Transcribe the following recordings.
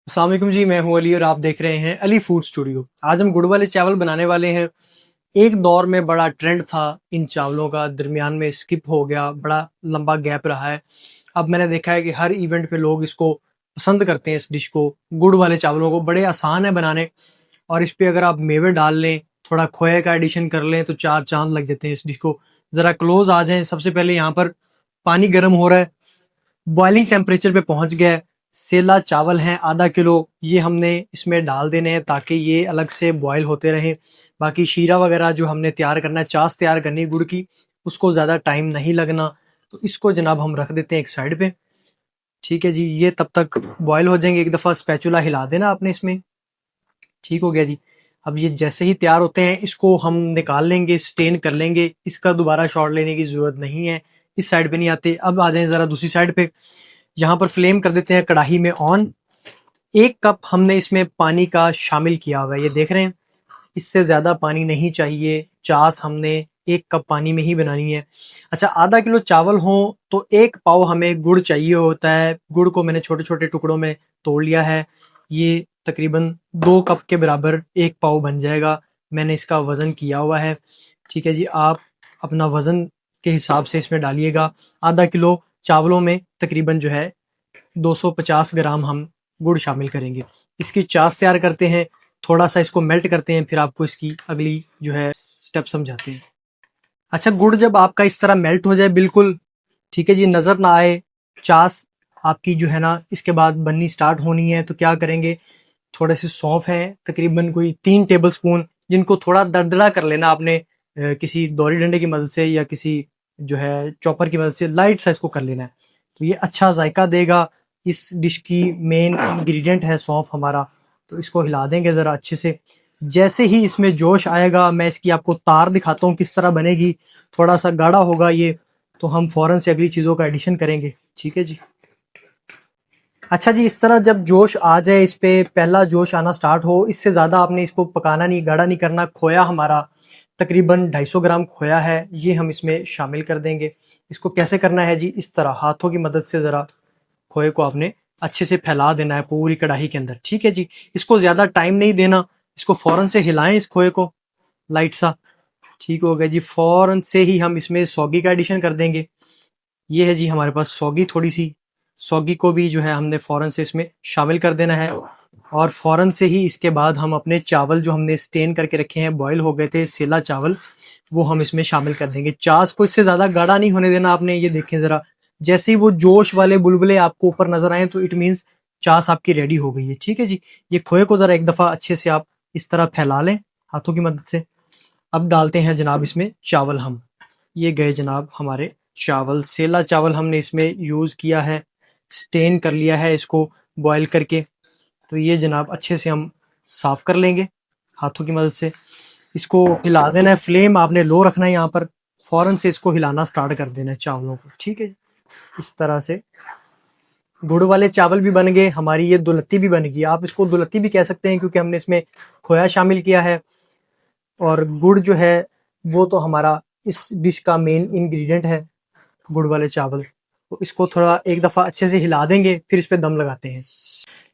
अस्सलाम वालेकुम जी, मैं हूं अली और आप देख रहे हैं अली फूड स्टूडियो। आज हम गुड़ वाले चावल बनाने वाले हैं। एक दौर में बड़ा ट्रेंड था इन चावलों का, दरमियान में स्किप हो गया, बड़ा लंबा गैप रहा है। अब मैंने देखा है कि हर इवेंट पे लोग इसको पसंद करते हैं, इस डिश को, गुड़ वाले चावलों को। बड़े आसान है बनाने और इस पे अगर आप मेवे डाल लें, थोड़ा खोए का एडिशन कर लें तो चार चांद लग जाते हैं इस डिश को। ज़रा क्लोज आ जाएं। सबसे पहले यहाँ पर पानी गर्म हो रहा है, बॉइलिंग टेम्परेचर पे पहुंच गया है। सेला चावल हैं आधा किलो, ये हमने इसमें डाल देने हैं ताकि ये अलग से बॉयल होते रहें। बाकी शीरा वगैरह जो हमने तैयार करना है, चास तैयार करनी है गुड़ की, उसको ज़्यादा टाइम नहीं लगना, तो इसको जनाब हम रख देते हैं एक साइड पे। ठीक है जी, ये तब तक बॉयल हो जाएंगे। एक दफ़ा स्पैचुला हिला देना आपने इसमें। ठीक हो गया जी। अब ये जैसे ही तैयार होते हैं इसको हम निकाल लेंगे, स्टेन कर लेंगे। इसका दोबारा शॉट लेने की ज़रूरत नहीं है, इस साइड पे नहीं आते। अब आ जाएं ज़रा दूसरी साइड पे। यहाँ पर फ्लेम कर देते हैं कढ़ाई में ऑन। 1 कप हमने इसमें पानी का शामिल किया हुआ है, ये देख रहे हैं। इससे ज़्यादा पानी नहीं चाहिए। चास हमने 1 कप पानी में ही बनानी है। अच्छा, आधा किलो चावल हो तो 1 पाव हमें गुड़ चाहिए होता है। गुड़ को मैंने छोटे छोटे टुकड़ों में तोड़ लिया है। ये तकरीबन 2 कप के बराबर 1 पाव बन जाएगा। मैंने इसका वज़न किया हुआ है। ठीक है जी, आप अपना वज़न के हिसाब से इसमें डालिएगा। आधा किलो चावलों में तकरीबन जो है 250 ग्राम हम गुड़ शामिल करेंगे। इसकी चास तैयार करते हैं, थोड़ा सा इसको मेल्ट करते हैं, फिर आपको इसकी अगली जो है स्टेप समझाते हैं। अच्छा, गुड़ जब आपका इस तरह मेल्ट हो जाए बिल्कुल, ठीक है जी, नज़र ना आए, चास आपकी जो है ना इसके बाद बननी स्टार्ट होनी है, तो क्या करेंगे, थोड़े से सौंफ हैं तकरीबन कोई 3 टेबल स्पून, जिनको थोड़ा दरदरा कर लेना आपने, किसी दौरी डंडे की मदद से या किसी जो है चॉपर की मदद से लाइट सा इसको कर लेना है, तो ये अच्छा जायका देगा। इस डिश की मेन इंग्रेडिएंट है सौंफ हमारा। तो इसको हिला देंगे ज़रा अच्छे से। जैसे ही इसमें जोश आएगा, मैं इसकी आपको तार दिखाता हूँ किस तरह बनेगी। थोड़ा सा गाढ़ा होगा ये, तो हम फ़ौरन से अगली चीज़ों का एडिशन करेंगे। ठीक है जी। अच्छा जी, इस तरह जब जोश आ जाए, इस पे पहला जोश आना स्टार्ट हो, इससे ज़्यादा आपने इसको पकाना नहीं, गाढ़ा नहीं करना। खोया हमारा तकरीबन 250 ग्राम खोया है, ये हम इसमें शामिल कर देंगे। इसको कैसे करना है जी, इस तरह हाथों की मदद से ज़रा खोए को आपने अच्छे से फैला देना है पूरी कढ़ाई के अंदर। ठीक है जी, इसको ज़्यादा टाइम नहीं देना, इसको फ़ौरन से हिलाएं इस खोए को लाइट सा। ठीक हो गया जी, फ़ौरन से ही हम इसमें सौगी का एडिशन कर देंगे। ये है जी हमारे पास सौगी, थोड़ी सी सौगी को भी जो है हमने फ़ौरन से इसमें शामिल कर देना है। और फ़ौरन से ही इसके बाद हम अपने चावल जो हमने स्टेन करके रखे हैं, बॉयल हो गए थे सेला चावल, वो हम इसमें शामिल कर देंगे। चास को इससे ज़्यादा गाढ़ा नहीं होने देना आपने। ये देखें ज़रा, जैसे ही वो जोश वाले बुलबुले आपको ऊपर नज़र आए तो इट मीन्स चास आपकी रेडी हो गई है। ठीक है जी, ये खोए को ज़रा एक दफ़ा अच्छे से आप इस तरह फैला लें हाथों की मदद से। अब डालते हैं जनाब इसमें चावल हम। ये गए जनाब हमारे चावल, सेला चावल हमने इसमें यूज़ किया है, स्टेन कर लिया है इसको बॉयल करके। तो ये जनाब अच्छे से हम साफ़ कर लेंगे हाथों की मदद से। इसको हिला देना है, फ्लेम आपने लो रखना है यहाँ पर। फ़ौरन से इसको हिलाना स्टार्ट कर देना है चावलों को। ठीक है, इस तरह से गुड़ वाले चावल भी बन गए, हमारी ये दुलत्ती भी बन गई। आप इसको दुलत्ती भी कह सकते हैं क्योंकि हमने इसमें खोया शामिल किया है, और गुड़ जो है वो तो हमारा इस डिश का मेन इंग्रेडिएंट है, गुड़ वाले चावल। तो इसको थोड़ा एक दफ़ा अच्छे से हिला देंगे, फिर इस पे दम लगाते हैं।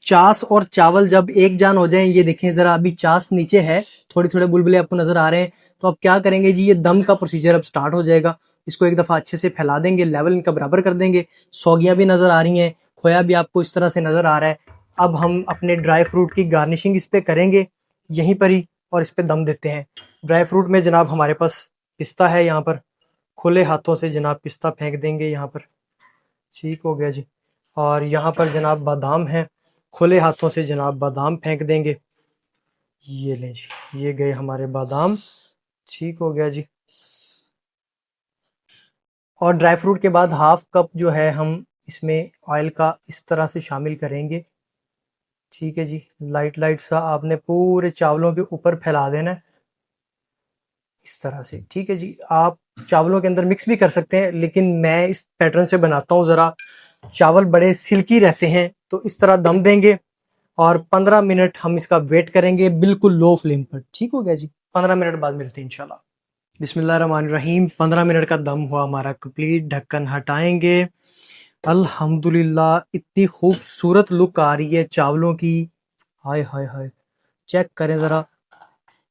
चास और चावल जब एक जान हो जाएं, ये देखें ज़रा, अभी चास नीचे है, थोड़े थोड़े बुलबुले आपको नज़र आ रहे हैं। तो अब क्या करेंगे जी, ये दम का प्रोसीजर अब स्टार्ट हो जाएगा। इसको एक दफ़ा अच्छे से फैला देंगे, लेवल इनका बराबर कर देंगे। सौगियाँ भी नज़र आ रही हैं, खोया भी आपको इस तरह से नज़र आ रहा है। अब हम अपने ड्राई फ्रूट की गार्निशिंग इस पर करेंगे यहीं पर ही, और इस पर दम देते हैं। ड्राई फ्रूट में जनाब हमारे पास पिस्ता है, यहाँ पर खुले हाथों से जनाब पिस्ता फेंक देंगे यहाँ पर। ठीक हो गया जी। और यहाँ पर जनाब बादाम है, खुले हाथों से जनाब बादाम फेंक देंगे। ये लें जी, ये गए हमारे बादाम। ठीक हो गया जी। और ड्राई फ्रूट के बाद 1/2 कप जो है हम इसमें ऑयल का इस तरह से शामिल करेंगे। ठीक है जी, लाइट लाइट सा आपने पूरे चावलों के ऊपर फैला देना है इस तरह से। ठीक है जी, आप चावलों के अंदर मिक्स भी कर सकते हैं, लेकिन मैं इस पैटर्न से बनाता हूँ, ज़रा चावल बड़े सिल्की रहते हैं। तो इस तरह दम देंगे और 15 मिनट हम इसका वेट करेंगे बिल्कुल लो फ्लेम पर। ठीक हो गया जी, 15 मिनट बाद मिलते हैं इंशाल्लाह। बिस्मिल्लाहिर्रहमानिर्रहीम। 15 मिनट का दम हुआ हमारा कंप्लीट, ढक्कन हटाएंगे। अल्हम्दुलिल्लाह, इतनी खूबसूरत लुक आ रही है चावलों की। हाय हाय हाय, चेक करें ज़रा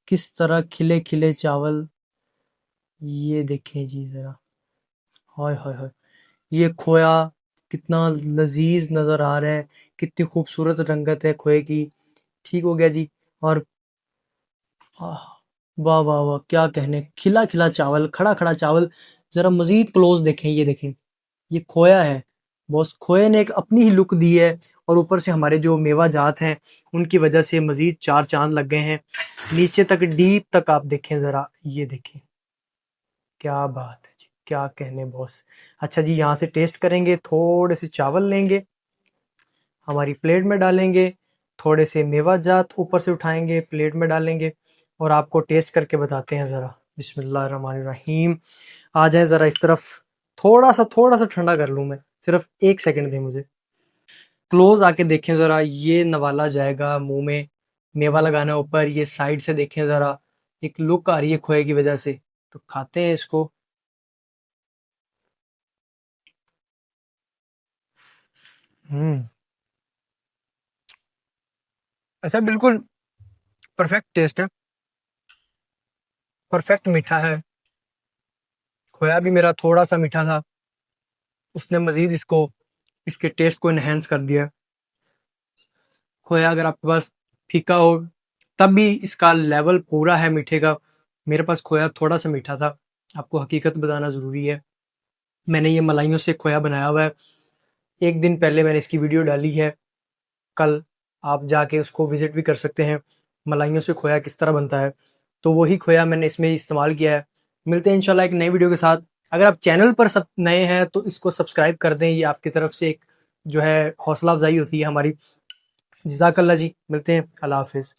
किस तरह खिले खिले चावल। ये देखें जी ज़रा, हाय हाय हाय, ये खोया कितना लजीज नज़र आ रहा है, कितनी खूबसूरत रंगत है खोए की। ठीक हो गया जी। और आह, वाह वाह वाह, क्या कहने, खिला खिला चावल, खड़ा खड़ा चावल। ज़रा मज़ीद क्लोज देखें, ये देखें, ये खोया है बॉस। खोए ने एक अपनी ही लुक दी है, और ऊपर से हमारे जो मेवा जात हैं उनकी वजह से मज़ीद चार चांद लग गए हैं। नीचे तक डीप तक आप देखें ज़रा, ये देखें, क्या बात है जी, क्या कहने बॉस। अच्छा जी, यहाँ से टेस्ट करेंगे, थोड़े से चावल लेंगे, हमारी प्लेट में डालेंगे, थोड़े से मेवा जात ऊपर से उठाएंगे, प्लेट में डालेंगे, और आपको टेस्ट करके बताते हैं ज़रा। बिस्मिल्लाहिर्रहमानिर्रहीम। आ जाए ज़रा इस तरफ, थोड़ा सा ठंडा कर लूँ मैं, सिर्फ 1 सेकंड दें मुझे। क्लोज आके देखें ज़रा, ये नवाला जाएगा मुंह में, मेवा लगाना है ऊपर, ये साइड से देखें ज़रा, एक लुक आ रही है खोए की वजह से। तो खाते हैं इसको। हम्म, अच्छा, बिल्कुल परफेक्ट टेस्ट है, परफेक्ट मीठा है। खोया भी मेरा थोड़ा सा मीठा था, उसने मजीद इसको, इसके टेस्ट को इनहेंस कर दिया। खोया अगर आपके पास फीका हो तब भी इसका लेवल पूरा है मीठे का। मेरे पास खोया थोड़ा सा मीठा था, आपको हकीकत बताना ज़रूरी है। मैंने ये मलाइयों से खोया बनाया हुआ है, 1 दिन पहले मैंने इसकी वीडियो डाली है, कल आप जाके उसको विज़िट भी कर सकते हैं, मलाइयों से खोया किस तरह बनता है। तो वही खोया मैंने इसमें इस्तेमाल किया है। मिलते हैं इंशाल्लाह एक नई वीडियो के साथ। अगर आप चैनल पर सब नए हैं तो इसको सब्सक्राइब कर दें, ये आपकी तरफ से एक जो है हौसला अफजाई होती है हमारी। जज़ाकल्लाह जी, मिलते हैं, अल्लाह हाफिज़।